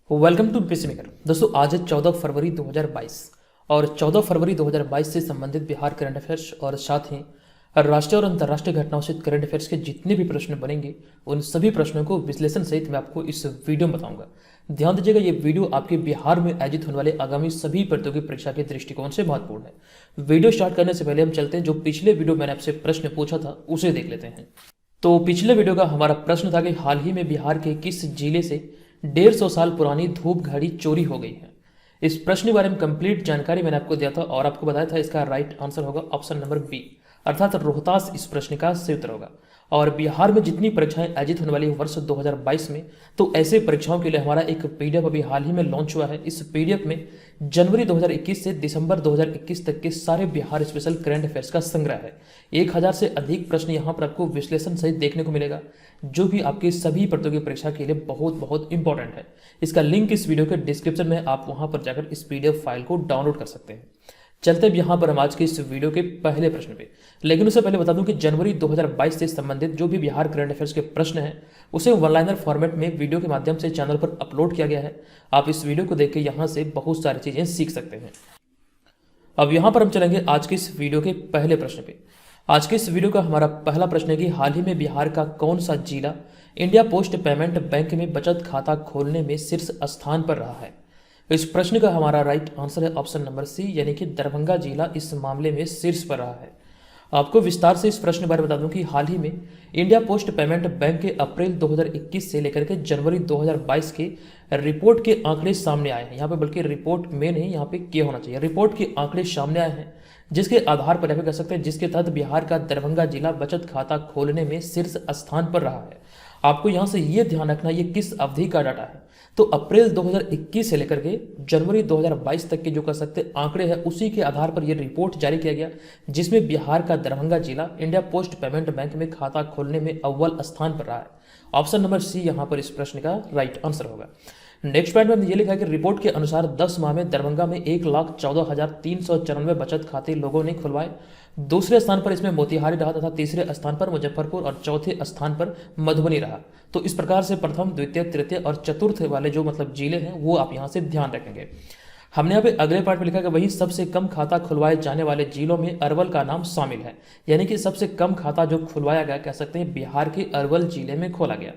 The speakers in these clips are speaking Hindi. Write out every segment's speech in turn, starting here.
Welcome to PC maker. दोस्तों आज है 14 फरवरी 2022 और 14 फरवरी 2022 से संबंधित बिहार करंट अफेयर्स और साथ ही राष्ट्रीय और अंतर्राष्ट्रीय घटनाओं से करंट अफेयर्स के जितने भी प्रश्न बनेंगे उन सभी प्रश्नों को विश्लेषण सहित मैं आपको इस वीडियो में बताऊंगा। ध्यान दीजिएगा, ये वीडियो आपके बिहार में आयोजित होने वाले आगामी सभी प्रतियोगी परीक्षा के दृष्टिकोण से महत्वपूर्ण है। वीडियो स्टार्ट करने से पहले हम चलते हैं, जो पिछले वीडियो मैंने आपसे प्रश्न पूछा था उसे देख लेते हैं। तो पिछले वीडियो का हमारा प्रश्न था कि हाल ही में बिहार के किस जिले से 150 साल पुरानी धूप घड़ी चोरी हो गई है। इस प्रश्न के बारे में कंप्लीट जानकारी मैंने आपको दिया था और आपको बताया था इसका राइट आंसर होगा ऑप्शन नंबर बी, अर्थात रोहतास इस प्रश्न का सही उत्तर होगा। और बिहार में जितनी परीक्षाएं आयोजित होने वाली वर्ष 2022 में, तो ऐसे परीक्षाओं के लिए हमारा एक पीडीएफ अभी हाल ही में लॉन्च हुआ है। इस पीडीएफ में जनवरी 2021 से दिसंबर 2021 तक के सारे बिहार स्पेशल करंट अफेयर्स का संग्रह है। 1000 से अधिक प्रश्न यहाँ पर आपको विश्लेषण सहित देखने को मिलेगा, जो भी आपकी सभी प्रतियोगी परीक्षा के लिए बहुत बहुत इंपॉर्टेंट है। इसका लिंक इस वीडियो के डिस्क्रिप्शन में, आप वहां पर जाकर इस पीडीएफ फाइल को डाउनलोड कर सकते हैं। चलते हैं यहाँ पर हम आज के इस वीडियो के पहले प्रश्न पे, लेकिन उससे पहले बता दूं कि जनवरी 2022 से संबंधित जो भी बिहार करंट अफेयर्स के प्रश्न हैं उसे वन लाइनर फॉर्मेट में वीडियो के माध्यम से चैनल पर अपलोड किया गया है। आप इस वीडियो को देख के यहाँ से बहुत सारी चीजें सीख सकते हैं। अब यहाँ पर हम चलेंगे आज के इस वीडियो के पहले प्रश्न पे। आज के इस वीडियो का हमारा पहला प्रश्न है कि हाल ही में बिहार का कौन सा जिला इंडिया पोस्ट पेमेंट बैंक में बचत खाता खोलने में शीर्ष स्थान पर रहा है। इस प्रश्न का हमारा राइट आंसर है ऑप्शन नंबर सी, यानी कि दरभंगा जिला इस मामले में शीर्ष पर रहा है। आपको विस्तार से इस प्रश्न के बारे में बता दूं कि हाल ही में इंडिया पोस्ट पेमेंट बैंक के अप्रैल 2021 से लेकर के जनवरी 2022 के रिपोर्ट के आंकड़े सामने आए हैं। यहाँ पे बल्कि रिपोर्ट में नहीं, यहाँ पे क्या होना चाहिए, रिपोर्ट के आंकड़े सामने आए हैं, जिसके आधार पर कह सकते हैं, जिसके तहत बिहार का दरभंगा जिला बचत खाता खोलने में शीर्ष स्थान पर रहा है। आपको यहाँ से ये ध्यान रखना, ये किस अवधि का डाटा है, तो अप्रैल 2021 से लेकर के जनवरी 2022 तक के जो कह सकते आंकड़े हैं, उसी के आधार पर यह रिपोर्ट जारी किया गया, जिसमें बिहार का दरभंगा जिला इंडिया पोस्ट पेमेंट बैंक में खाता खोलने में अव्वल स्थान पर रहा है। ऑप्शन नंबर सी यहाँ पर इस प्रश्न का राइट आंसर होगा। नेक्स्ट पॉइंट में हमने ये लिखा है कि रिपोर्ट के अनुसार 10 माह में दरभंगा में 1,14,394 बचत खाते लोगों ने खुलवाए। दूसरे स्थान पर इसमें मोतिहारी रहा तथा तीसरे स्थान पर मुजफ्फरपुर और चौथे स्थान पर मधुबनी रहा। तो इस प्रकार से प्रथम, द्वितीय, तृतीय और चतुर्थ वाले जो जिले हैं वो आप यहाँ से ध्यान रखेंगे। हमने यहाँ पे अगले पार्ट में लिखा कि वहीं सबसे कम खाता खुलवाए जाने वाले जिलों में अरवल का नाम शामिल है, यानी कि सबसे कम खाता जो खुलवाया गया, कह सकते हैं बिहार के अरवल जिले में खोला गया।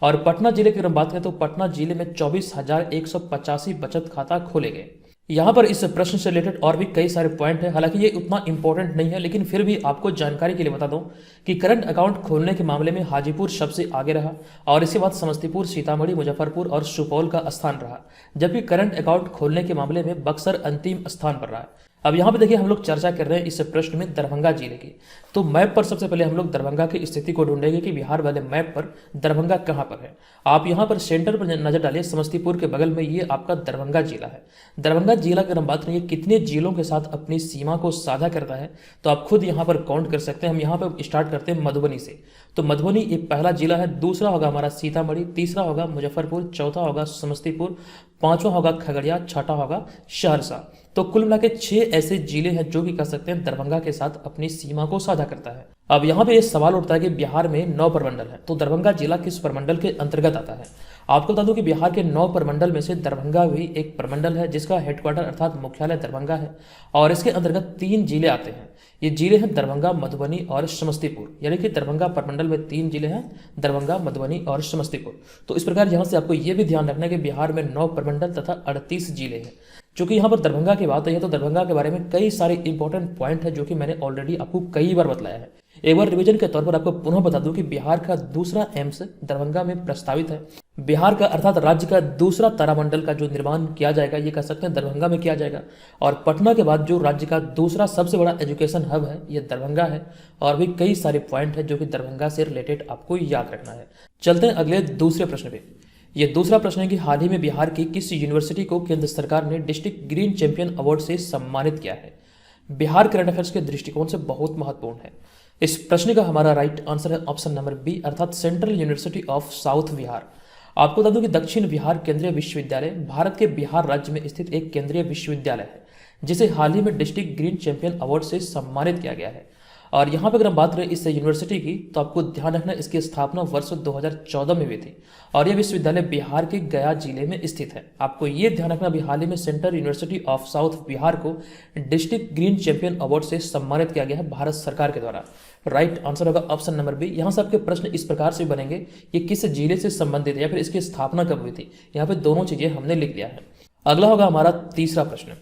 और पटना जिले की अगर बात करें तो पटना जिले में 24,185 बचत खाता खोले गए। यहाँ पर इस प्रश्न से रिलेटेड और भी कई सारे पॉइंट है, हालांकि ये उतना इंपॉर्टेंट नहीं है, लेकिन फिर भी आपको जानकारी के लिए बता दूं कि करंट अकाउंट खोलने के मामले में हाजीपुर सबसे आगे रहा और इसके बाद समस्तीपुर, सीतामढ़ी, मुजफ्फरपुर और सुपौल का स्थान रहा, जबकि करंट अकाउंट खोलने के मामले में बक्सर अंतिम स्थान पर रहा। अब यहाँ पे देखिए, हम लोग चर्चा कर रहे हैं इस प्रश्न में दरभंगा जिले की, तो मैप पर सबसे पहले हम लोग दरभंगा की स्थिति को ढूंढेंगे कि बिहार वाले मैप पर दरभंगा कहाँ पर है। आप यहाँ पर सेंटर पर नजर डालिए, समस्तीपुर के बगल में ये आपका दरभंगा जिला है। दरभंगा जिला की हम बात करें कितने जिलों के साथ अपनी सीमा को साझा करता है, तो आप खुद यहाँ पर काउंट कर सकते हैं। हम यहाँ पर स्टार्ट करते हैं मधुबनी से, तो मधुबनी ये पहला जिला है, दूसरा होगा हमारा सीतामढ़ी, तीसरा होगा मुजफ्फरपुर, चौथा होगा समस्तीपुर, पांचवा होगा खगड़िया, छठा होगा सहरसा। तो कुल मिला के 6 ऐसे जिले हैं जो कि कह सकते हैं दरभंगा के साथ अपनी सीमा को साझा करता है। अब यहाँ पे ये सवाल उठता है कि बिहार में 9 प्रमंडल है, तो दरभंगा जिला किस प्रमंडल के अंतर्गत आता है। आपको बता दूं कि बिहार के 9 प्रमंडल में से दरभंगा भी एक प्रमंडल है, जिसका हेडक्वार्टर अर्थात मुख्यालय दरभंगा है और इसके अंतर्गत 3 जिले आते हैं। ये जिले हैं दरभंगा, मधुबनी और समस्तीपुर, यानी कि दरभंगा प्रमंडल में 3 जिले हैं, दरभंगा, मधुबनी और समस्तीपुर। तो इस प्रकार यहाँ से आपको ये भी ध्यान रखना है कि बिहार में 9 प्रमंडल तथा 38 जिले हैं। चूंकि यहाँ पर दरभंगा की बात है, तो दरभंगा के बारे में कई सारे इंपॉर्टेंट पॉइंट है जो कि मैंने ऑलरेडी आपको कई बार बताया है। एक बार रिवीजन के तौर पर आपको पुनः बता दूं कि बिहार का दूसरा एम्स दरभंगा में प्रस्तावित है। बिहार का अर्थात राज्य का दूसरा तारामंडल का जो निर्माण किया जाएगा, ये कह सकते हैं दरभंगा में किया जाएगा। और पटना के बाद जो राज्य का दूसरा सबसे बड़ा एजुकेशन हब है, ये दरभंगा है। और भी कई सारे पॉइंट है जो कि दरभंगा से रिलेटेड आपको याद रखना है। चलते हैं अगले दूसरे प्रश्न पे। ये दूसरा प्रश्न है कि हाल ही में बिहार की किस यूनिवर्सिटी को केंद्र सरकार ने डिस्ट्रिक्ट ग्रीन चैंपियन अवार्ड से सम्मानित किया है। बिहार करंट अफेयर्स के दृष्टिकोण से बहुत महत्वपूर्ण है। इस प्रश्न का हमारा राइट आंसर है ऑप्शन नंबर बी, अर्थात central university of south Bihar. आपको बता दूं कि दक्षिण बिहार केंद्रीय विश्वविद्यालय भारत के बिहार राज्य में स्थित एक केंद्रीय विश्वविद्यालय है, जिसे हाल ही में डिस्ट्रिक्ट ग्रीन चैंपियन अवार्ड से सम्मानित किया गया है। और यहाँ पे अगर हम बात करें इस यूनिवर्सिटी की, तो आपको ध्यान रखना इसकी स्थापना वर्ष 2014 में हुई थी और यह विश्वविद्यालय बिहार के गया जिले में स्थित है। आपको ये ध्यान रखना अभी हाल ही में central university of south Bihar को डिस्ट्रिक्ट ग्रीन चैंपियन अवार्ड से सम्मानित किया गया है भारत सरकार के द्वारा। राइट आंसर होगा ऑप्शन नंबर बी। यहाँ से आपके प्रश्न इस प्रकार से बनेंगे, ये किस जिले से संबंधित है या फिर इसकी स्थापना कब हुई थी। यहाँ पे दोनों चीजें हमने लिख लिया है। अगला होगा हमारा तीसरा प्रश्न।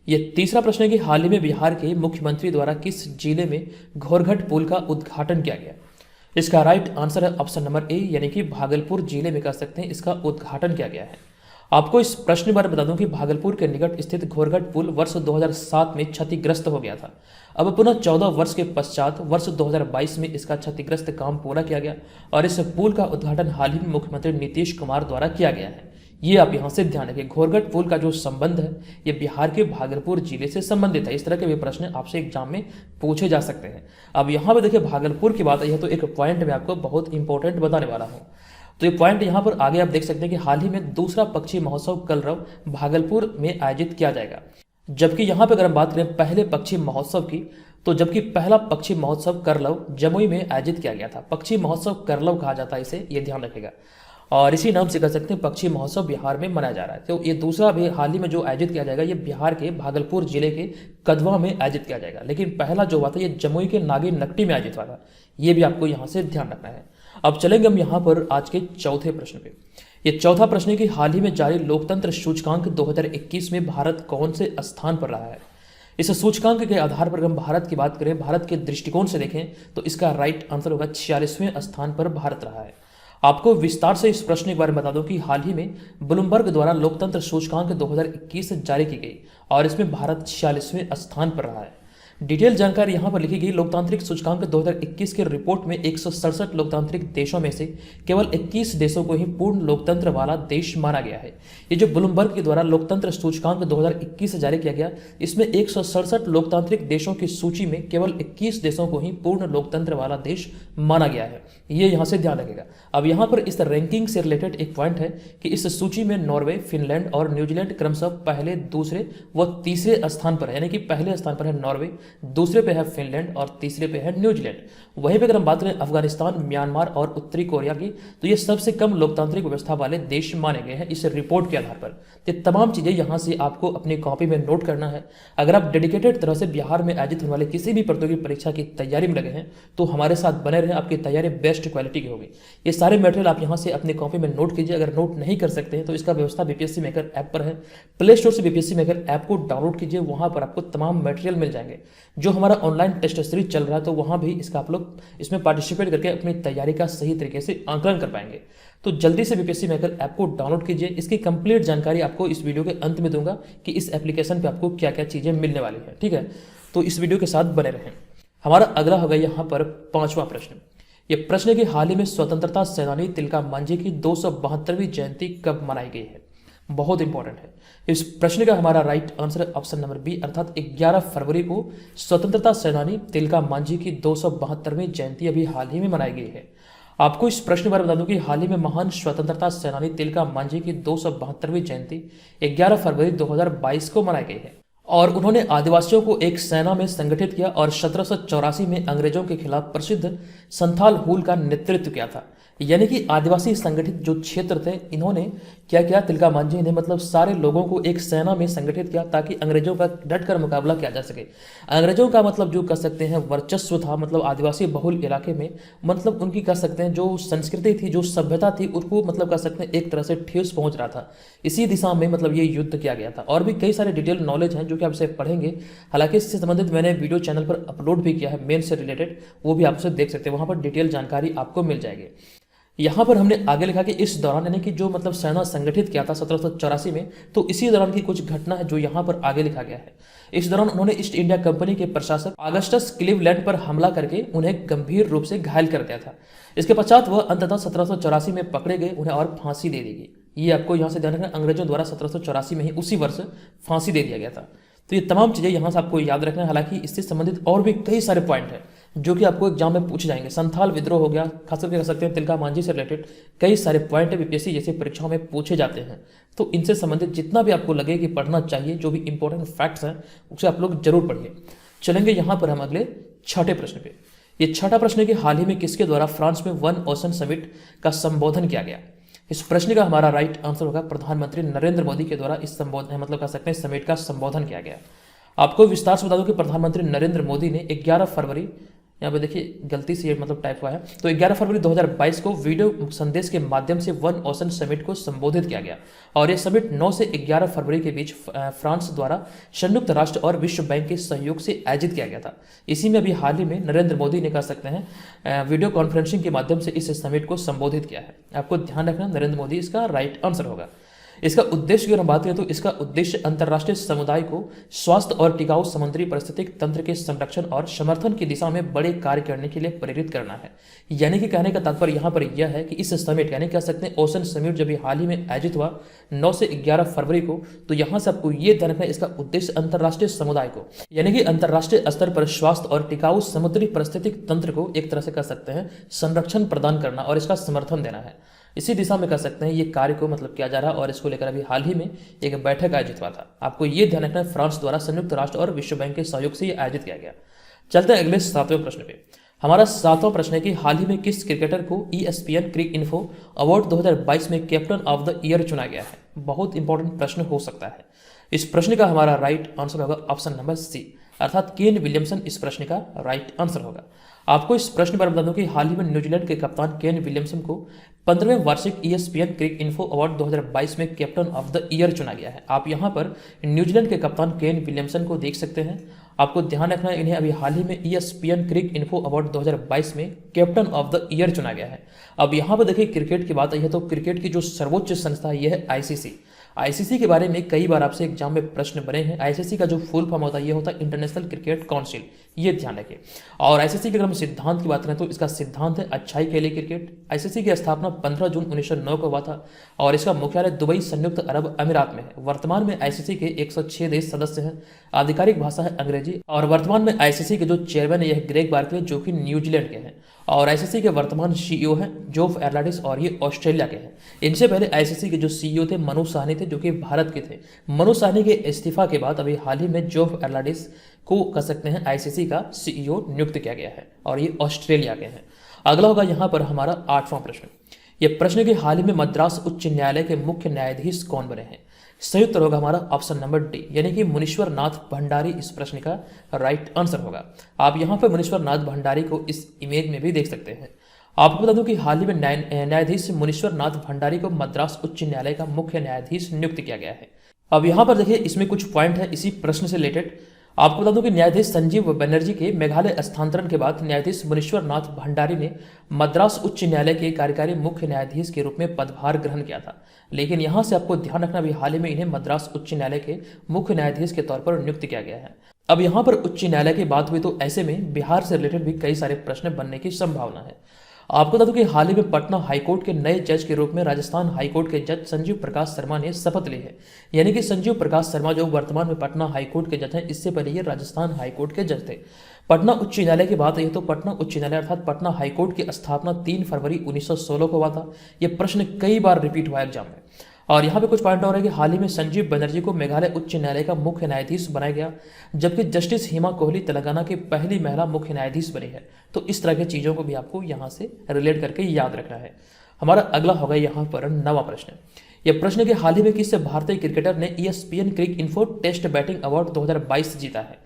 ये तीसरा प्रश्न है कि हाल ही में बिहार के मुख्यमंत्री द्वारा किस जिले में घोरघट पुल का उद्घाटन किया गया। इसका राइट आंसर है ऑप्शन नंबर ए, यानी कि भागलपुर जिले में कह सकते हैं इसका उद्घाटन किया गया है। आपको इस प्रश्न के बारे में बता दूं कि भागलपुर के निकट स्थित घोरघट पुल वर्ष 2007 में क्षतिग्रस्त हो गया था। अब पुनः 14 वर्ष के पश्चात वर्ष 2022 में इसका क्षतिग्रस्त काम पूरा किया गया और इस पुल का उद्घाटन हाल ही में मुख्यमंत्री नीतीश कुमार द्वारा किया गया है। ये आप यहाँ से ध्यान रखें, घोरघट पुल का जो संबंध है ये बिहार के भागलपुर जिले से संबंधित है। इस तरह के भी प्रश्न आपसे एग्जाम में पूछे जा सकते हैं। अब यहाँ पे देखिए भागलपुर की बात है तो एक पॉइंट मैं आपको बहुत इंपॉर्टेंट बताने वाला हूँ। तो ये पॉइंट यहाँ पर आगे आप देख सकते हैं कि हाल ही में दूसरा पक्षी महोत्सव कलरव भागलपुर में आयोजित किया जाएगा। जबकि यहाँ पे अगर हम बात करें पहले पक्षी महोत्सव की, तो जबकि पहला पक्षी महोत्सव करलव जमुई में आयोजित किया गया था। पक्षी महोत्सव करलव कहा जाता है इसे, ये ध्यान रखेगा। और इसी नाम से कह सकते हैं पक्षी महोत्सव बिहार में मनाया जा रहा है। तो ये दूसरा भी हाल ही में जो आयोजित किया जाएगा ये बिहार के भागलपुर जिले के कदवा में आयोजित किया जाएगा। लेकिन पहला जो हुआ था ये जमुई के नागिन नकटी में आयोजित हुआ था। ये भी आपको यहाँ से ध्यान रखना है। अब चलेंगे हम यहाँ पर आज के चौथे प्रश्न पे। ये चौथा प्रश्न है कि हाल ही में जारी लोकतंत्र सूचकांक 2021 में भारत कौन से स्थान पर रहा है। इस सूचकांक के आधार पर हम भारत की बात करें, भारत के दृष्टिकोण से देखें तो इसका राइट आंसर होगा 46वें स्थान पर भारत रहा है। आपको विस्तार से इस प्रश्न के बारे में बता दूं कि हाल ही में ब्लूमबर्ग द्वारा लोकतंत्र सूचकांक 2021 जारी की गई और इसमें भारत 46वें स्थान पर रहा है। डिटेल जानकारी यहाँ पर लिखी गई। लोकतांत्रिक सूचकांक 2021 के रिपोर्ट में 167 लोकतांत्रिक देशों में से केवल 21 देशों को ही पूर्ण लोकतंत्र वाला देश माना गया है। ये जो ब्लूमबर्ग के द्वारा लोकतंत्र सूचकांक 2021 जारी किया गया, इसमें 167 लोकतांत्रिक देशों की सूची में केवल 21 देशों को ही पूर्ण लोकतंत्र वाला देश माना गया है। ये यहाँ से ध्यान रखेगा। अब यहाँ पर इस रैंकिंग से रिलेटेड एक पॉइंट है कि इस सूची में नॉर्वे, फिनलैंड और न्यूजीलैंड क्रमशः पहले, दूसरे व तीसरे स्थान पर है। यानी कि पहले स्थान पर है नॉर्वे, दूसरे पे है फिनलैंड और तीसरे पे है न्यूजीलैंड। वहीं पे अगर हम बात करें अफगानिस्तान, म्यांमार और उत्तरी कोरिया की, तो ये सबसे कम लोकतांत्रिक व्यवस्था वाले देश माने गए हैं इस रिपोर्ट के आधार पर। ये तमाम चीजें यहाँ से आपको अपनी कॉपी में नोट करना है। अगर आप डेडिकेटेड तरह से बिहार में आयोजित होने वाले किसी भी प्रतियोगी परीक्षा की तैयारी में लगे हैं तो हमारे साथ बने रहें, आपकी तैयारी बेस्ट क्वालिटी की होगी। ये सारे मटेरियल आप यहाँ से अपनी कॉपी में नोट कीजिए। अगर नोट नहीं कर सकते हैं तो इसका व्यवस्था बीपीएससी मेकर ऐप पर है। प्ले स्टोर से बीपीएससी मेकर ऐप को डाउनलोड कीजिए, वहां पर आपको तमाम मटेरियल मिल जाएंगे। जो हमारा ऑनलाइन टेस्ट सीरीज चल रहा है तो वहां भी इसका आप लोग इसमें पार्टिसिपेट करके अपनी तैयारी का सही तरीके से आंकलन कर पाएंगे। तो जल्दी से बीपीएससी मेकर ऐप को डाउनलोड कीजिए। इसकी कंप्लीट जानकारी आपको इस वीडियो के अंत में दूंगा कि इस एप्लीकेशन पे आपको क्या क्या चीजें मिलने वाली है। ठीक है, तो इस वीडियो के साथ बने रहें। हमारा अगला होगा यहाँ पर पांचवा प्रश्न। ये प्रश्न है कि हाल ही में स्वतंत्रता सेनानी तिलका मांझी की 272वीं जयंती कब मनाई गई है। बहुत इंपॉर्टेंट है। इस प्रश्न का हमारा राइट आंसर है ऑप्शन नंबर बी, अर्थात 11 फरवरी को स्वतंत्रता सेनानी तिलका मांझी की 272वीं जयंती अभी हाल ही में मनाई गई है। आपको इस प्रश्न के बारे में बता दूं कि हाल ही में महान स्वतंत्रता सेनानी तिलका मांझी की 272वीं जयंती 11 फरवरी 2022 को मनाई गई है और उन्होंने आदिवासियों को एक सेना में संगठित किया और 1784 में अंग्रेजों के खिलाफ प्रसिद्ध संथाल हुल का नेतृत्व किया था। यानी कि आदिवासी संगठित जो क्षेत्र थे, इन्होंने क्या किया, तिलका मांझी ने मतलब सारे लोगों को एक सेना में संगठित किया ताकि अंग्रेजों का डटकर मुकाबला किया जा सके। अंग्रेजों का मतलब जो कह सकते हैं वर्चस्व था, मतलब आदिवासी बहुल इलाके में, मतलब उनकी कह सकते हैं जो संस्कृति थी, जो सभ्यता थी, उनको मतलब कह सकते हैं एक तरह से ठेस पहुंच रहा था। इसी दिशा में मतलब ये युद्ध किया गया था। और भी कई सारे डिटेल नॉलेज हैं जो कि आप इसे पढ़ेंगे। हालांकि इससे संबंधित मैंने वीडियो चैनल पर अपलोड भी किया है, मेन से रिलेटेड, वो भी आप उसे देख सकते हैं। वहां पर डिटेल जानकारी आपको मिल जाएगी। यहाँ पर हमने आगे लिखा कि इस दौरान, यानी कि जो मतलब सेना संगठित किया था 1784 में, तो इसी दौरान की कुछ घटना है जो यहाँ पर आगे लिखा गया है। इस दौरान उन्होंने ईस्ट इंडिया कंपनी के प्रशासक ऑगस्टस क्लीवलैंड पर हमला करके उन्हें गंभीर रूप से घायल कर दिया था। इसके पश्चात वह अंततः 1784 में पकड़े गए, उन्हें और फांसी दे दी गई। ये आपको यहाँ से ध्यान रखना, अंग्रेजों द्वारा 1784 में ही उसी वर्ष फांसी दे दिया गया था। तो ये तमाम चीजें यहाँ से आपको याद रखना है। हालांकि इससे संबंधित और भी कई सारे पॉइंट हैं जो कि आपको एग्जाम में पूछे जाएंगे। संथाल विद्रोह हो गया, खास करके कह सकते हैं तिलका मांझी से रिलेटेड कई सारे पॉइंट बीपीएससी जैसी परीक्षाओं में पूछे जाते हैं। तो इनसे संबंधित जितना भी आपको लगे कि पढ़ना चाहिए, जो भी इंपॉर्टेंट फैक्ट्स हैं उसे आप लोग जरूर पढ़िए। चलेंगे यहाँ पर हम अगले छठे प्रश्न पे। ये छठा प्रश्न है कि हाल ही में किसके द्वारा फ्रांस में वन ओशन समिट का संबोधन किया गया। इस प्रश्न का हमारा राइट आंसर होगा प्रधानमंत्री नरेंद्र मोदी के द्वारा इस संबोधन मतलब कह सकते हैं समिट का संबोधन किया गया। आपको विस्तार से बता दूं कि प्रधानमंत्री नरेंद्र मोदी ने 11 फरवरी, यहाँ पे देखिए गलती से ये मतलब टाइप हुआ है, तो 11 फरवरी 2022 को वीडियो संदेश के माध्यम से वन ओशन समिट को संबोधित किया गया। और यह समिट 9 से 11 फरवरी के बीच फ्रांस द्वारा संयुक्त राष्ट्र और विश्व बैंक के सहयोग से आयोजित किया गया था। इसी में अभी हाल ही में नरेंद्र मोदी ने कह सकते हैं वीडियो कॉन्फ्रेंसिंग के माध्यम से इस समिट को संबोधित किया है। आपको ध्यान रखना नरेंद्र मोदी इसका राइट आंसर होगा। इसका उद्देश्य की अगर हम बात करें तो इसका उद्देश्य अंतर्राष्ट्रीय समुदाय को स्वास्थ्य और टिकाऊ समुद्री पारिस्थितिक तंत्र के संरक्षण और समर्थन की दिशा में बड़े कार्य करने के लिए प्रेरित करना है। यानी कि कहने का तात्पर्य यहाँ पर यह है कि इस समिट यानी कह सकते हैं ओशन समिट जब हाल ही में आयोजित हुआ 9 से 11 फरवरी को, तो यहाँ से आपको ये ध्यान रखना है इसका उद्देश्य अंतर्राष्ट्रीय समुदाय को यानी कि अंतर्राष्ट्रीय स्तर पर स्वास्थ्य और टिकाऊ समुद्री पारिस्थितिक तंत्र को एक तरह से कह सकते हैं संरक्षण प्रदान करना और इसका समर्थन देना है। इसी दिशा में कह सकते हैं ये कार्य को मतलब किया जा रहा है और इसको लेकर अभी हाल ही में एक बैठक आयोजित हुआ था। आपको ये ध्यान रखना है फ्रांस द्वारा संयुक्त राष्ट्र और विश्व बैंक के सहयोग से ये आयोजित किया गया। चलते हैं अगले 7वें प्रश्न पे। हमारा 7वां प्रश्न है कि हाल ही में किस क्रिकेटर को ESPN क्रिक इन्फो अवार्ड 2022 में कैप्टन ऑफ द ईयर चुना गया है। बहुत इंपॉर्टेंट प्रश्न हो सकता है। इस प्रश्न का हमारा राइट आंसर होगा ऑप्शन नंबर सी, अर्थात केन विलियमसन इस प्रश्न का राइट आंसर होगा। आपको इस प्रश्न पर बता दूं कि हाल ही में न्यूजीलैंड के कप्तान केन विलियमसन को 15वें वार्षिक ESPN क्रिक इन्फो अवार्ड 2022 में कैप्टन ऑफ द ईयर चुना गया है। आप यहां पर न्यूजीलैंड के कप्तान केन विलियमसन को देख सकते हैं। आपको ध्यान रखना है इन्हें अभी हाल ही में ESPN क्रिक इन्फो अवार्ड 2022 में कैप्टन ऑफ द ईयर चुना गया है। अब यहाँ पर देखिए क्रिकेट की बात आई है तो क्रिकेट की जो सर्वोच्च संस्था है यह है आईसीसी के बारे में कई बार आपसे एग्जाम में प्रश्न बने हैं। आईसीसी का जो फुल फॉर्म होता है ये होता है इंटरनेशनल क्रिकेट काउंसिल, ये ध्यान रखें। और आईसीसी के अगर हम सिद्धांत की बात करें तो इसका सिद्धांत है अच्छाई के लिए क्रिकेट। आईसीसी की स्थापना 15 जून 1909 को हुआ था और इसका मुख्यालय दुबई संयुक्त अरब अमीरात में है। वर्तमान में आईसीसी के 106 देश सदस्य हैं। आधिकारिक भाषा है अंग्रेजी और वर्तमान में आईसीसी के जो चेयरमैन है यह ग्रेग बार्कले जो कि न्यूजीलैंड के हैं और आईसीसी के वर्तमान सीईओ हैं जोफ एर्लाडिस और ये ऑस्ट्रेलिया के हैं। इनसे पहले आईसीसी के जो सीईओ थे मनु साहनी थे जो कि भारत के थे। मनु साहनी के इस्तीफा के बाद अभी हाल ही में जोफ एर्लाडिस को कह सकते हैं आईसीसी का सीईओ नियुक्त किया गया है और ये ऑस्ट्रेलिया के हैं। अगला होगा यहाँ पर हमारा 8वां प्रश्न। यह प्रश्न के हाल ही में मद्रास उच्च न्यायालय के मुख्य न्यायाधीश कौन बने हैं। संयुक्त होगा हमारा ऑप्शन नंबर डी यानी कि मुनीश्वर नाथ भंडारी इस प्रश्न का राइट आंसर होगा। आप यहाँ पर मुनीश्वर नाथ भंडारी को इस इमेज में भी देख सकते हैं। आपको बता दूं कि हाल ही में न्यायाधीश मुनीश्वर नाथ भंडारी को मद्रास उच्च न्यायालय का मुख्य न्यायाधीश नियुक्त किया गया है। अब यहाँ पर देखिए इसमें कुछ पॉइंट है इसी प्रश्न से रिलेटेड। आपको बता दूं कि न्यायाधीश संजीव बनर्जी के मेघालय स्थानांतरण के बाद न्यायाधीश मुनीश्वर नाथ भंडारी ने मद्रास उच्च न्यायालय के कार्यकारी मुख्य न्यायाधीश के रूप में पदभार ग्रहण किया था। लेकिन यहां से आपको ध्यान रखना भी हाल ही में इन्हें मद्रास उच्च न्यायालय के मुख्य न्यायाधीश के तौर पर नियुक्त किया गया है। अब यहाँ पर उच्च न्यायालय की बात हुई तो ऐसे में बिहार से रिलेटेड भी कई सारे प्रश्न बनने की संभावना है। आपको बता दूं कि हाल ही में पटना हाईकोर्ट के नए जज के रूप में राजस्थान हाईकोर्ट के जज संजीव प्रकाश शर्मा ने शपथ ली है। यानी कि संजीव प्रकाश शर्मा जो वर्तमान में पटना हाईकोर्ट के जज हैं, इससे पहले ये राजस्थान हाईकोर्ट के जज थे। पटना उच्च न्यायालय की बात है तो पटना उच्च न्यायालय अर्थात पटना हाईकोर्ट की स्थापना 3 फरवरी 1916 को हुआ था। यह प्रश्न कई बार रिपीट हुआ एग्जाम में। और यहाँ पे कुछ पॉइंट और है कि हाल ही में संजीव बनर्जी को मेघालय उच्च न्यायालय का मुख्य न्यायाधीश बनाया गया, जबकि जस्टिस हिमा कोहली तेलंगाना की पहली महिला मुख्य न्यायाधीश बनी है। तो इस तरह की चीज़ों को भी आपको यहाँ से रिलेट करके याद रखना है। हमारा अगला होगा यहाँ पर 9वां प्रश्न। यह प्रश्न कि हाल ही में किस भारतीय क्रिकेटर ने ESPN क्रिक इन्फो टेस्ट बैटिंग अवार्ड 2022 जीता है।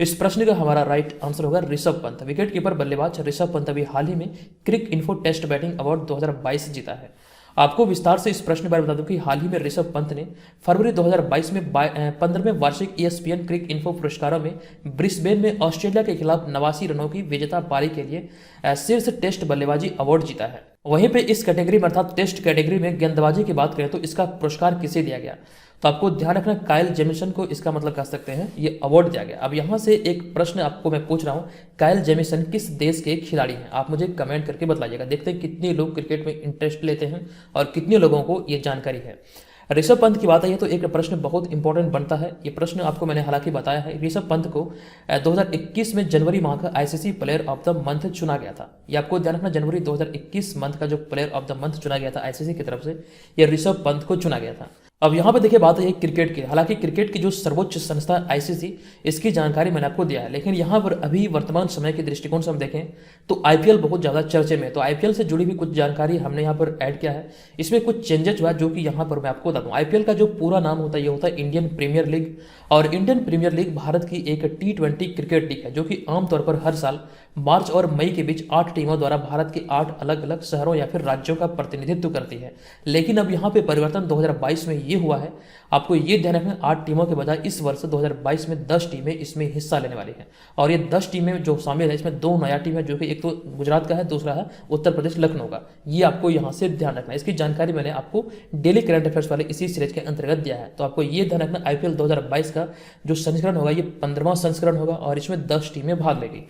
इस प्रश्न का हमारा राइट आंसर होगा ऋषभ पंत। विकेट कीपर बल्लेबाज ऋषभ पंत अभी हाल ही में क्रिक इन्फो टेस्ट बैटिंग अवार्ड 2022 जीता है। आपको विस्तार से इस प्रश्न के बारे में बता दूं कि हाल ही में ऋषभ पंत ने फरवरी 2022 में 15वें वार्षिक ESPN क्रिक इन्फो पुरस्कारों में ब्रिस्बेन में ऑस्ट्रेलिया के खिलाफ 89 रनों की विजेता पारी के लिए शीर्ष टेस्ट बल्लेबाजी अवार्ड जीता है। वहीं पे इस कैटेगरी में अर्थात टेस्ट कैटेगरी में गेंदबाजी की बात करें तो इसका पुरस्कार किसे दिया गया, तो आपको ध्यान रखना काइल जेमिसन को इसका मतलब कह सकते हैं ये अवार्ड दिया गया। अब यहाँ से एक प्रश्न आपको मैं पूछ रहा हूँ, काइल जेमिसन किस देश के खिलाड़ी हैं? आप मुझे कमेंट करके बताइएगा। देखते हैं कितने लोग क्रिकेट में इंटरेस्ट लेते हैं और कितने लोगों को ये जानकारी है। ऋषभ पंत की बात आई है तो एक प्रश्न बहुत इंपॉर्टेंट बनता है। ये प्रश्न आपको मैंने हालांकि बताया है। ऋषभ पंत को 2021 में जनवरी माह का ICC player of the month चुना गया था। ये आपको ध्यान रखना, जनवरी 2021 मंथ का जो प्लेयर ऑफ द मंथ चुना गया था आईसीसी की तरफ से, ये ऋषभ पंत को चुना गया था। अब यहाँ पे देखिए बात है क्रिकेट की। हालांकि क्रिकेट की जो सर्वोच्च संस्था आईसीसी, इसकी जानकारी मैंने आपको दिया है, लेकिन यहाँ पर अभी वर्तमान समय के दृष्टिकोण से हम देखें तो आईपीएल बहुत ज़्यादा चर्चे में है। तो आईपीएल से जुड़ी हुई कुछ जानकारी हमने यहाँ पर ऐड किया है। इसमें कुछ चेंजेस हुआ जो कि यहाँ पर मैं आपको बता दूँ। आईपीएल का जो पूरा नाम होता है ये होता है इंडियन प्रीमियर लीग। और इंडियन प्रीमियर लीग भारत की एक T20 क्रिकेट लीग है जो कि आमतौर पर हर साल मार्च और मई के बीच 8 टीमों द्वारा भारत के 8 अलग अलग शहरों या फिर राज्यों का प्रतिनिधित्व करती है। लेकिन अब यहाँ पे परिवर्तन 2022 में ये हुआ है, आपको ये ध्यान रखना, 8 टीमों के बजाय इस वर्ष 2022 में 10 टीमें इसमें हिस्सा लेने वाली हैं। और ये 10 टीमें जो शामिल है इसमें 2 नया टीम है जो कि एक तो गुजरात का है, दूसरा है उत्तर प्रदेश लखनऊ का। ये आपको यहाँ से ध्यान रखना है। इसकी जानकारी मैंने आपको डेली करंट अफेयर्स वाले इसी सीरीज के अंतर्गत दिया है। तो आपको ये ध्यान रखना, आईपीएल 2022 का जो संस्करण होगा ये 15वां संस्करण होगा और इसमें 10 टीमें भाग लेगी।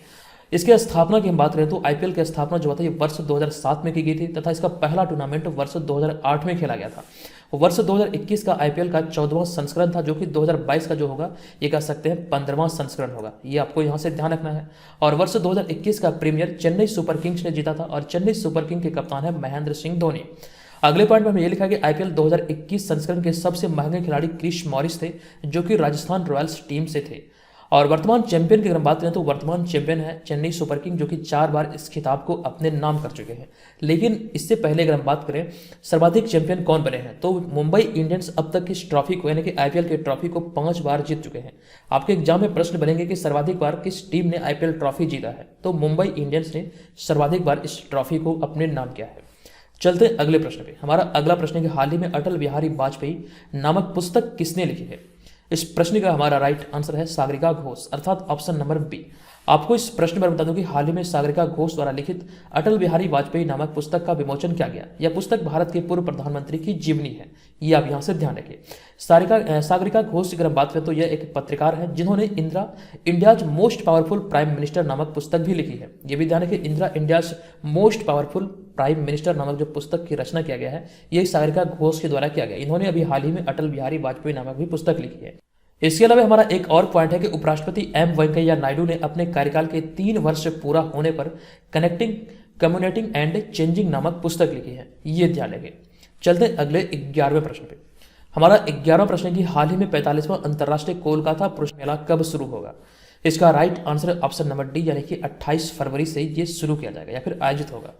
इसके स्थापना की हम बात करें तो आईपीएल की स्थापना जो था ये वर्ष 2007 में की गई थी तथा इसका पहला टूर्नामेंट वर्ष 2008 में खेला गया था। वर्ष 2021 का आईपीएल का 14वां संस्करण था जो कि 2022 का जो होगा ये कह सकते हैं 15वां संस्करण होगा। ये आपको यहाँ से ध्यान रखना है। और वर्ष 2021 का प्रीमियर चेन्नई सुपर किंग्स ने जीता था और चेन्नई सुपर किंग के कप्तान है महेंद्र सिंह धोनी। अगले पॉइंट में हमें ये लिखा कि आईपीएल 2021 संस्करण के सबसे महंगे खिलाड़ी क्रिस मॉरिस थे जो कि राजस्थान रॉयल्स टीम से थे। और वर्तमान चैंपियन की अगर हम बात करें तो वर्तमान चैंपियन है चेन्नई सुपर किंग जो कि 4 बार इस खिताब को अपने नाम कर चुके हैं। लेकिन इससे पहले अगर हम बात करें सर्वाधिक चैंपियन कौन बने हैं तो मुंबई इंडियंस अब तक इस ट्रॉफी को यानी कि आईपीएल के ट्रॉफी को 5 बार जीत चुके हैं। आपके एग्जाम में प्रश्न बनेंगे कि सर्वाधिक बार किस टीम ने आईपीएल ट्रॉफी जीता है, तो मुंबई इंडियंस ने सर्वाधिक बार इस ट्रॉफी को अपने नाम किया है। चलते हैं अगले प्रश्न पे। हमारा अगला प्रश्न है कि हाल ही में अटल बिहारी वाजपेयी नामक पुस्तक किसने लिखी है। इस प्रश्न का हमारा राइट आंसर है सागरिका घोष, अर्थात ऑप्शन नंबर बी। आपको इस प्रश्न पर बता दूं कि हाल ही में सागरिका घोष द्वारा लिखित अटल बिहारी वाजपेयी नामक पुस्तक का विमोचन किया गया। यह पुस्तक भारत के पूर्व प्रधानमंत्री की जीवनी है, ये आप यहां से ध्यान रखिए। सागरिका घोष की अगर बात करें तो यह एक पत्रकार है जिन्होंने India's most powerful prime minister नामक पुस्तक भी लिखी है। यह भी ध्यान रखिए, India's most powerful prime minister नामक जो पुस्तक की रचना किया गया है ये सागरिका घोष के द्वारा किया गया। इन्होंने अभी हाल ही में अटल बिहारी वाजपेयी नामक भी पुस्तक लिखी है। इसके अलावा हमारा एक और पॉइंट है कि उपराष्ट्रपति एम वेंकैया नायडू ने अपने कार्यकाल के 3 वर्ष पूरा होने पर कनेक्टिंग, कम्युनिकेटिंग एंड चेंजिंग नामक पुस्तक लिखी है, ये ध्यान रखें। चलते हैं अगले 11वें प्रश्न पे। हमारा 11वां प्रश्न है कि हाल ही में 45वां अंतर्राष्ट्रीय कोलकाता पुरुष मेला कब शुरू होगा। इसका right answer option number D यानी कि 28 फरवरी से ये शुरू किया जाएगा या फिर आयोजित होगा।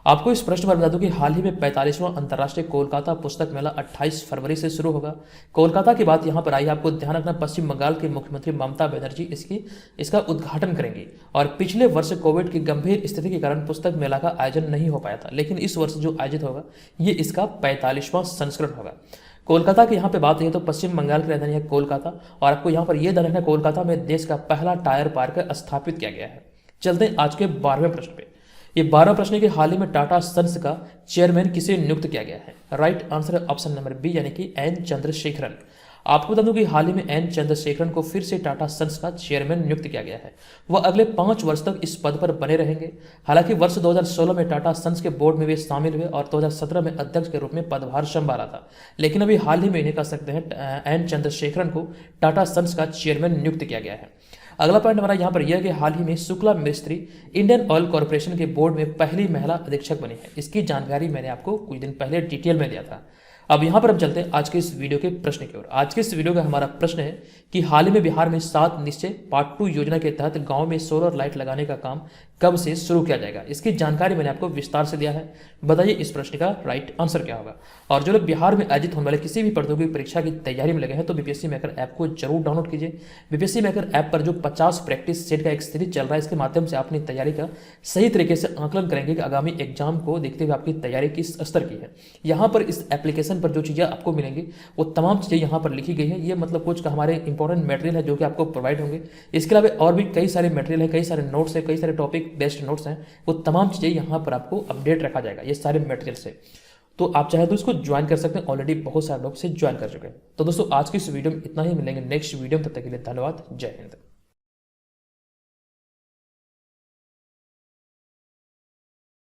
आपको इस प्रश्न पर बता दूं कि हाल ही में 45वां अंतर्राष्ट्रीय कोलकाता पुस्तक मेला 28 फरवरी से शुरू होगा। कोलकाता की बात यहां पर आई, आपको ध्यान रखना, पश्चिम बंगाल के मुख्यमंत्री ममता बनर्जी इसका उद्घाटन करेंगी। और पिछले वर्ष कोविड की गंभीर स्थिति के कारण पुस्तक मेला का आयोजन नहीं हो पाया था, लेकिन इस वर्ष जो आयोजित होगा ये इसका 45वां संस्करण होगा। कोलकाता की यहाँ पे बात है तो पश्चिम बंगाल की राजधानी है कोलकाता। और आपको यहाँ पर यह ध्यान रखना, कोलकाता में देश का पहला टायर पार्क स्थापित किया गया है। चलते हैं आज के 12वें प्रश्न पे। ये 12वां प्रश्न है कि हाल ही में टाटा सन्स का चेयरमैन किसे नियुक्त किया गया है। राइट आंसर है ऑप्शन नंबर बी यानी कि एन चंद्रशेखरन। आपको बता दूं कि हाल ही में एन चंद्रशेखरन को फिर से टाटा सन्स का चेयरमैन नियुक्त किया गया है। वह अगले 5 वर्ष तक इस पद पर बने रहेंगे। हालांकि वर्ष 2016 में टाटा सन्स के बोर्ड में वे शामिल हुए और 2017 में अध्यक्ष के रूप में पदभार संभाला था। लेकिन अभी हाल ही में इन्हें कह सकते हैं एन चंद्रशेखरन को टाटा सन्स का चेयरमैन नियुक्त किया गया है। अगला पॉइंट हमारा यहाँ पर यह है कि हाल ही में शुक्ला मिस्त्री इंडियन ऑयल कॉर्पोरेशन के बोर्ड में पहली महिला अधीक्षक बनी है। इसकी जानकारी मैंने आपको कुछ दिन पहले डिटेल में दिया था। अब यहाँ पर हम चलते हैं आज के इस वीडियो के प्रश्न की ओर। आज के इस वीडियो का हमारा प्रश्न है कि हाल ही में बिहार में 7 निश्चय पार्ट 2 योजना के तहत गांव में सोलर लाइट लगाने का काम कब से शुरू किया जाएगा। इसकी जानकारी मैंने आपको विस्तार से दिया है। बताइए इस प्रश्न का राइट आंसर क्या होगा। और जो लोग बिहार में आयोजित होने वाले किसी भी प्रतियोगी परीक्षा की तैयारी में लगे हैं तो बीपीएससी मेकर ऐप को जरूर डाउनलोड कीजिए। बीपीएससी मेकर ऐप पर जो 50 प्रैक्टिस सेट का एक सीरीज चल रहा है, इसके माध्यम से अपनी तैयारी का सही तरीके से आकलन करेंगे कि आगामी एग्जाम को देखते हुए आपकी तैयारी किस स्तर की है। यहाँ पर इस एप्लीकेशन पर जो चीज़ें आपको मिलेंगी वो तमाम चीज़ें यहाँ पर लिखी गई है। ये मतलब कुछ का हमारे इंपॉर्टेंट मटेरियल है जो कि आपको प्रोवाइड होंगे। इसके अलावा और भी कई सारे मटेरियल है, कई सारे नोट्स है, कई सारे टॉपिक बेस्ड नोट्स हैं, वो तमाम चीज़ें यहाँ पर आपको अपडेट रखा जाएगा ये सारे मटेरियल से। तो आप चाहे तो इसको ज्वाइन कर सकते हैं, ऑलरेडी बहुत सारे लोग से ज्वाइन कर चुके हैं। तो दोस्तों आज की इस वीडियो में इतना ही, मिलेंगे नेक्स्ट वीडियो में, तब तक के लिए धन्यवाद, जय हिंद।